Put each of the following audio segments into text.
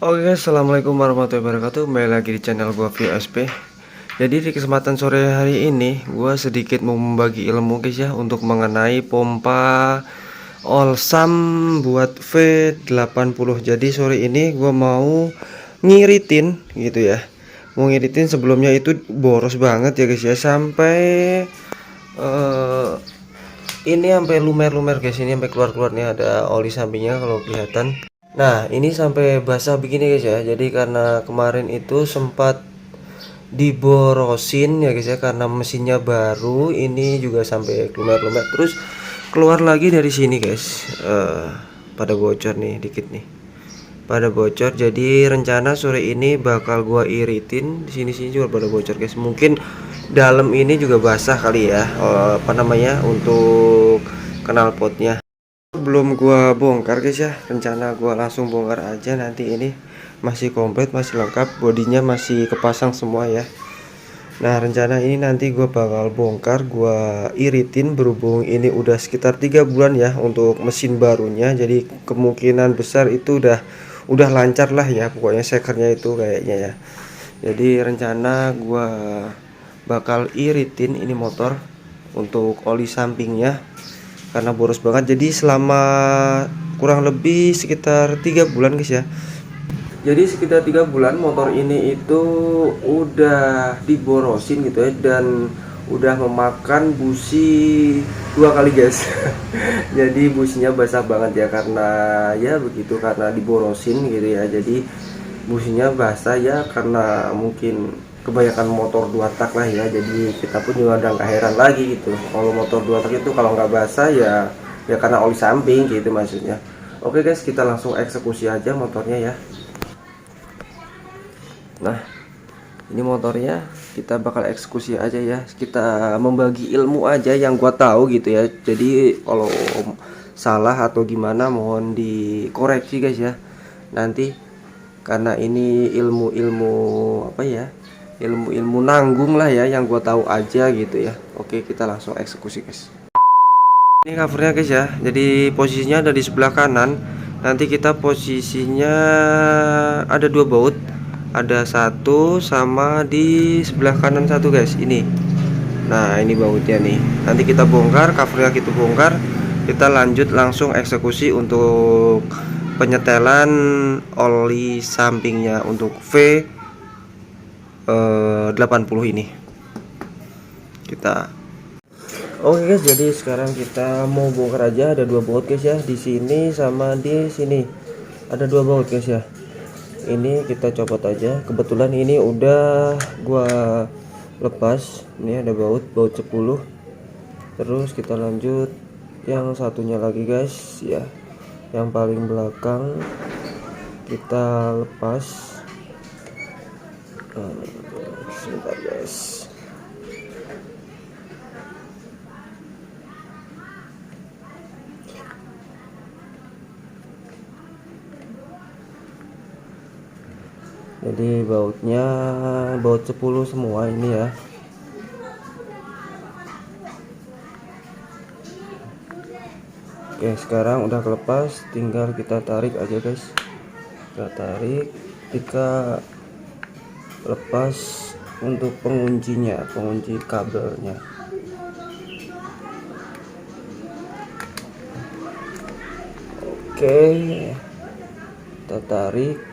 Oke guys, assalamualaikum warahmatullahi wabarakatuh. Kembali lagi di channel gua VSP. Jadi di kesempatan sore hari ini gua sedikit mau membagi ilmu guys ya, untuk mengenai pompa Olsam buat V80. Jadi sore ini gua mau ngiritin gitu ya. Mau ngiritin, sebelumnya itu boros banget ya guys ya, sampai ini sampai lumer-lumer guys. Ini sampai keluar-keluar nih, ada oli sampingnya kalau kelihatan. Nah, ini sampai basah begini guys ya. Jadi karena kemarin itu sempat diborosin ya guys ya, karena mesinnya baru. Ini juga sampai lumer-lumer. Terus keluar lagi dari sini guys. Pada bocor nih dikit nih. Pada bocor. Jadi rencana sore ini bakal gua iritin. Di sini-sini juga pada bocor guys. Mungkin dalam ini juga basah kali ya. Apa namanya? Untuk knalpotnya. Belum gua bongkar guys ya, rencana gua langsung bongkar aja. Nanti ini masih komplit, masih lengkap, bodinya masih kepasang semua ya. Nah rencana ini nanti gua bakal bongkar, gua iritin, berhubung ini udah sekitar 3 bulan ya untuk mesin barunya. Jadi kemungkinan besar itu udah lancar lah ya, pokoknya sekernya itu kayaknya ya. Jadi rencana gua bakal iritin ini motor untuk oli sampingnya karena boros banget. Jadi selama kurang lebih sekitar 3 bulan guys ya. Jadi sekitar 3 bulan motor ini itu udah diborosin gitu ya, dan udah memakan busi 2 kali guys. Jadi businya basah banget ya, karena ya begitu, karena diborosin gitu ya. Jadi businya basah ya, karena mungkin kebanyakan motor 2 tak lah ya. Jadi kita pun juga udah nggak heran lagi gitu, kalau motor 2 tak itu kalau nggak basah ya karena oli samping gitu maksudnya. Oke guys, kita langsung eksekusi aja motornya ya. Nah ini motornya kita bakal eksekusi aja ya, kita membagi ilmu aja yang gua tahu gitu ya. Jadi kalau salah atau gimana mohon dikoreksi guys ya nanti, karena ini ilmu-ilmu apa ya, ilmu-ilmu nanggung lah ya, yang gua tahu aja gitu ya. Oke, kita langsung eksekusi guys. Ini covernya guys ya, jadi posisinya ada di sebelah kanan. Nanti kita posisinya ada 2 baut, ada satu sama di sebelah kanan satu guys ini. Nah ini bautnya nih, nanti kita bongkar covernya, kita bongkar, kita lanjut langsung eksekusi untuk penyetelan oli sampingnya untuk V80 ini kita. Oke guys, jadi sekarang kita mau bongkar aja. Ada 2 baut guys ya, di sini sama di sini ada 2 baut guys ya. Ini kita copot aja, kebetulan ini udah gua lepas. Ini ada baut 10. Terus kita lanjut yang satunya lagi guys ya, yang paling belakang kita lepas. Sebentar guys. Jadi bautnya baut 10 semua ini ya. Oke, sekarang udah kelepas, tinggal kita tarik aja guys. Kita tarik, kita lepas untuk penguncinya, pengunci kabelnya. Oke, kita tarik.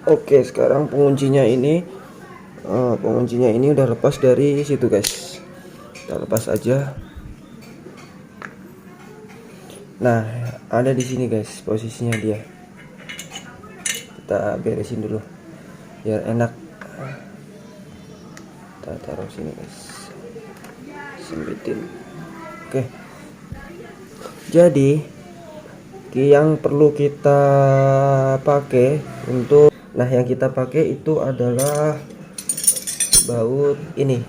Oke, sekarang penguncinya ini udah lepas dari situ guys. Kita lepas aja. Nah, ada di sini guys posisinya dia. Kita beresin dulu biar enak. Kita taruh sini guys. Sempitin. Oke. Jadi yang perlu kita pakai untuk, nah yang kita pakai itu adalah baut ini,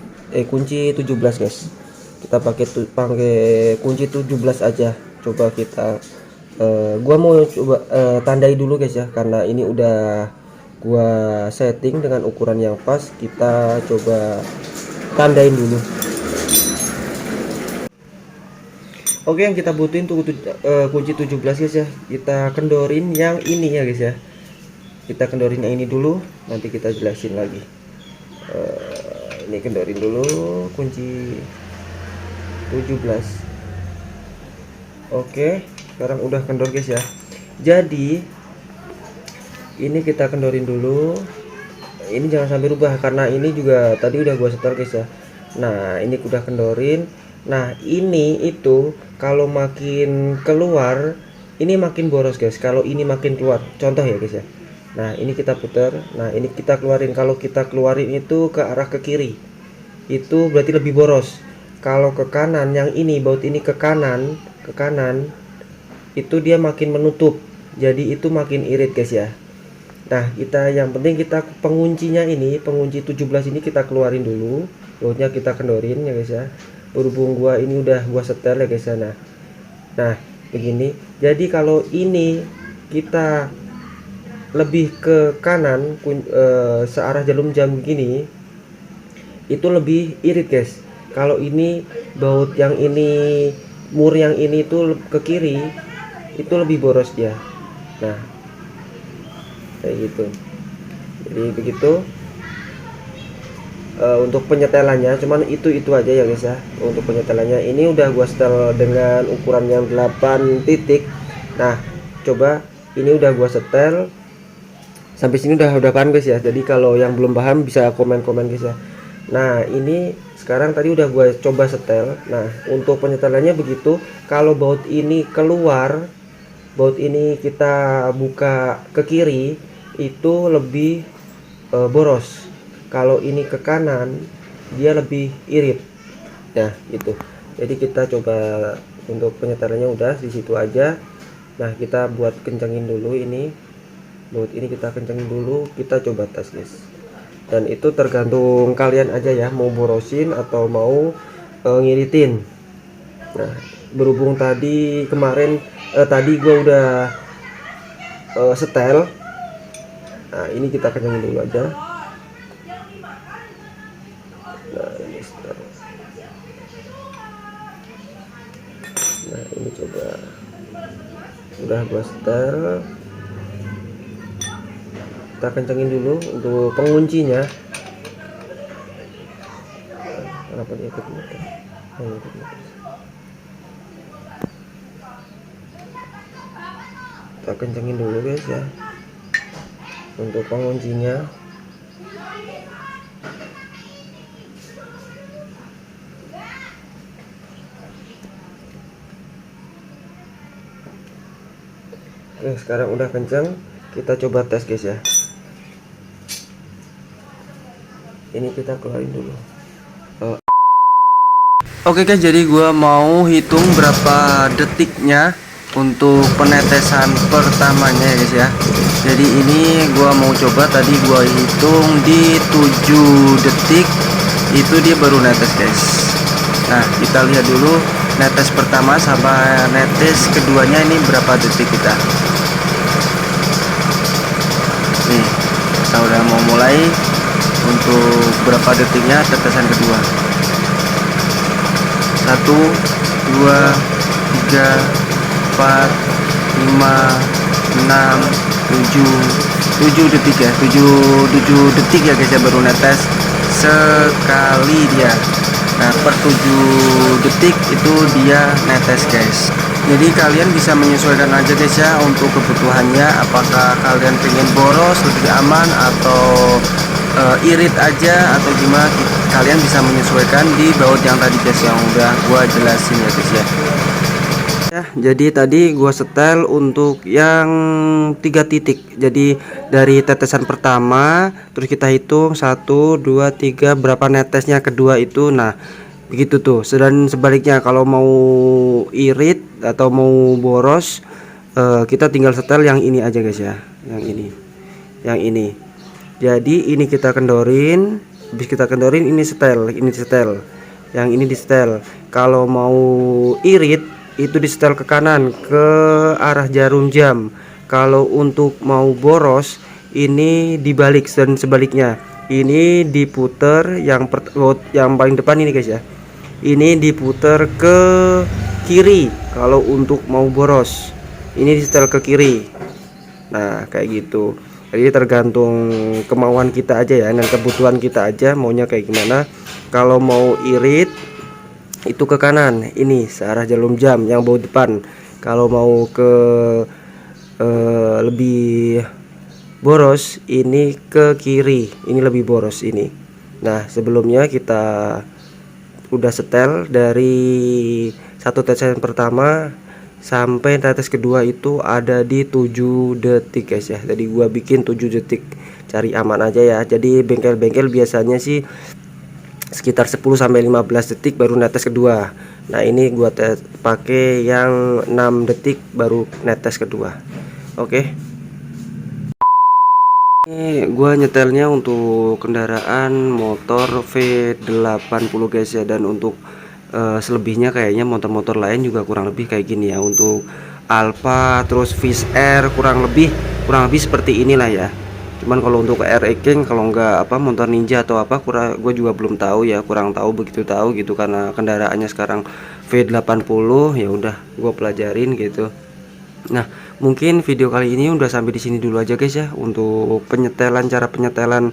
kunci 17 guys. Kita pakai kunci 17 aja. Coba kita gua mau coba tandai dulu guys ya, karena ini udah gua setting dengan ukuran yang pas. Kita coba tandain dulu. Oke, yang kita butuhin tuh kunci 17 guys ya. Kita kendorin yang ini ya guys ya. Kita kendorin yang ini dulu, nanti kita jelasin lagi. Ini kendorin dulu kunci 17. Oke, sekarang udah kendor guys ya. Jadi ini kita kendorin dulu. Ini jangan sampai rubah karena ini juga tadi udah gua setel guys ya. Nah, ini udah kendorin. Nah, ini itu kalau makin keluar ini makin boros guys. Kalau ini makin keluar, contoh ya guys ya. Nah, ini kita putar. Nah, ini kita keluarin. Kalau kita keluarin itu ke arah ke kiri, itu berarti lebih boros. Kalau ke kanan, yang ini baut ini ke kanan, itu dia makin menutup. Jadi itu makin irit guys ya. Nah, kita yang penting kita penguncinya ini, pengunci 17 ini kita keluarin dulu. Bautnya kita kendorin ya guys ya. Berhubung gua ini udah gua setel ya guys ya. Nah, begini. Jadi kalau ini kita lebih ke kanan searah jarum jam begini, itu lebih irit guys. Kalau ini baut yang ini, mur yang ini tuh ke kiri, itu lebih boros dia. Nah, kayak gitu. Jadi begitu untuk penyetelannya. Cuman itu aja ya guys ya. Untuk penyetelannya ini udah gua setel dengan ukuran yang 8 titik. Nah, coba ini udah gua setel sampai sini udah paham guys ya. Jadi kalau yang belum paham bisa komen-komen guys ya. Nah, ini sekarang tadi udah gue coba setel. Nah, untuk penyetelannya begitu. Kalau baut ini keluar, baut ini kita buka ke kiri, itu lebih boros. Kalau ini ke kanan, dia lebih irit. Nah, gitu. Jadi kita coba untuk penyetelannya udah di situ aja. Nah, kita buat kencengin dulu ini. Baut ini kita kencengin dulu, kita coba tes guys. Dan itu tergantung kalian aja ya, mau borosin atau mau ngiritin. Nah, berhubung tadi kemarin tadi gua udah setel. Nah, ini kita kencengin dulu aja. Nah, ini setel. Nah, ini coba udah gua setel. Kita kencengin dulu untuk penguncinya. Kenapa dia ikut muter? Kita kencengin dulu guys ya untuk penguncinya. Oke, sekarang udah kenceng, kita coba tes guys ya. Ini kita keluarin dulu. Oke guys, jadi gua mau hitung berapa detiknya untuk penetesan pertamanya ya guys ya. Jadi ini gua mau coba, tadi gua hitung di 7 detik itu dia baru netes guys. Nah, kita lihat dulu netes pertama sama netes keduanya ini berapa detik kita. Nih, kita udah mau mulai. Untuk berapa detiknya tetesan kedua. 1, 2, 3, 4, 5, 6, 7 detik ya. 7 detik ya guys ya baru netes sekali dia. Nah, per 7 detik itu dia netes guys. Jadi kalian bisa menyesuaikan aja guys ya untuk kebutuhannya. Apakah kalian pengen boros lebih aman atau irit aja atau gimana, kalian bisa menyesuaikan di baut yang tadi guys yang udah gua jelasin ya guys ya. Jadi tadi gua setel untuk yang 3 titik. Jadi dari tetesan pertama terus kita hitung 1, 2, 3 berapa netesnya kedua itu. Nah, begitu tuh. Dan sebaliknya kalau mau irit atau mau boros, kita tinggal setel yang ini aja guys ya. Yang ini. Jadi ini kita kendorin, habis kita kendorin ini setel, yang ini di setel. Kalau mau irit itu di setel ke kanan ke arah jarum jam. Kalau untuk mau boros ini dibalik dan sebaliknya. ini diputer yang paling depan ini guys ya. Ini diputer ke kiri kalau untuk mau boros. Ini disetel ke kiri. Nah, kayak gitu. Jadi tergantung kemauan kita aja ya, dan kebutuhan kita aja maunya kayak gimana. Kalau mau irit itu ke kanan, ini searah jarum jam yang baut depan. Kalau mau ke lebih boros ini ke kiri, ini lebih boros ini. Nah, sebelumnya kita udah setel dari satu tetesan pertama sampai tetes kedua itu ada di 7 detik guys ya. Jadi gua bikin 7 detik, cari aman aja ya. Jadi bengkel-bengkel biasanya sih sekitar 10 sampai 15 detik baru netes kedua. Nah, ini gua pakai yang 6 detik baru netes kedua. Oke. Ini gua nyetelnya untuk kendaraan motor V80 guys ya, dan untuk selebihnya kayaknya motor-motor lain juga kurang lebih kayak gini ya. Untuk Alfa terus Fish Air kurang lebih seperti inilah ya. Cuman kalau untuk Air King, kalau enggak apa motor Ninja atau apa gue juga belum tahu ya, kurang tahu begitu tahu gitu, karena kendaraannya sekarang V80 ya udah gue pelajarin gitu. Nah, mungkin video kali ini udah sampai di sini dulu aja guys ya, untuk cara penyetelan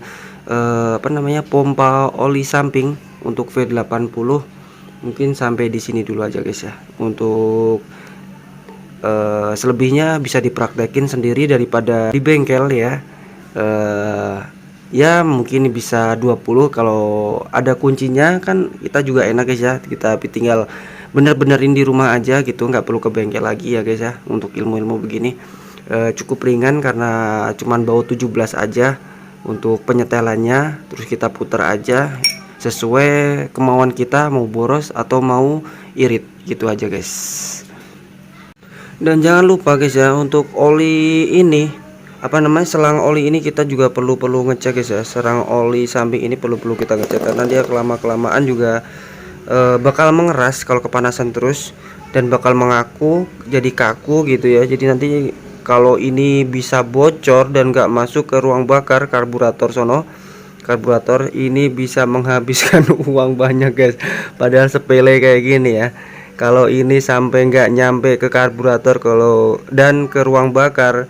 pompa oli samping untuk V80. Mungkin sampai di sini dulu aja guys ya. Untuk selebihnya bisa dipraktekin sendiri daripada di bengkel ya. Ya mungkin bisa 20, kalau ada kuncinya kan kita juga enak guys ya, kita tinggal bener-benerin di rumah aja gitu, nggak perlu ke bengkel lagi ya guys ya. Untuk ilmu-ilmu begini cukup ringan karena cuman baut 17 aja untuk penyetelannya, terus kita putar aja sesuai kemauan kita, mau boros atau mau irit gitu aja guys. Dan jangan lupa guys ya, untuk oli ini selang oli ini kita juga perlu ngecek guys ya. Selang oli samping ini perlu kita ngecek karena dia kelamaan juga bakal mengeras kalau kepanasan terus, dan bakal mengaku jadi kaku gitu ya. Jadi nanti kalau ini bisa bocor dan gak masuk ke ruang bakar karburator ini bisa menghabiskan uang banyak guys, padahal sepele kayak gini ya. Kalau ini sampai nggak nyampe ke karburator dan ke ruang bakar,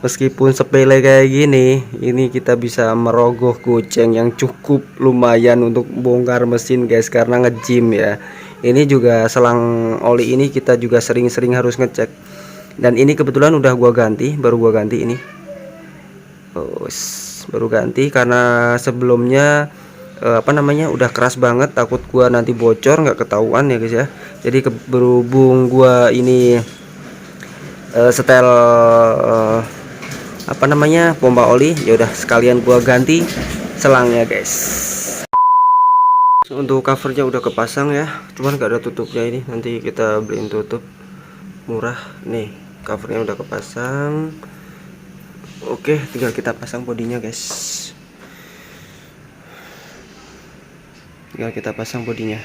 meskipun sepele kayak gini, ini kita bisa merogoh goceng yang cukup lumayan untuk bongkar mesin guys, karena nge-gym ya. Ini juga selang oli ini kita juga sering-sering harus ngecek, dan ini kebetulan udah baru gua ganti ini. Baru ganti karena sebelumnya udah keras banget, takut gua nanti bocor nggak ketahuan ya guys ya. Jadi berhubung gua ini setel pompa oli, ya udah sekalian gua ganti selangnya guys. Untuk covernya udah kepasang ya, cuman gak ada tutupnya. Ini nanti kita beliin tutup murah nih. Covernya udah kepasang. Oke, tinggal kita pasang bodinya guys. Tinggal kita pasang bodinya.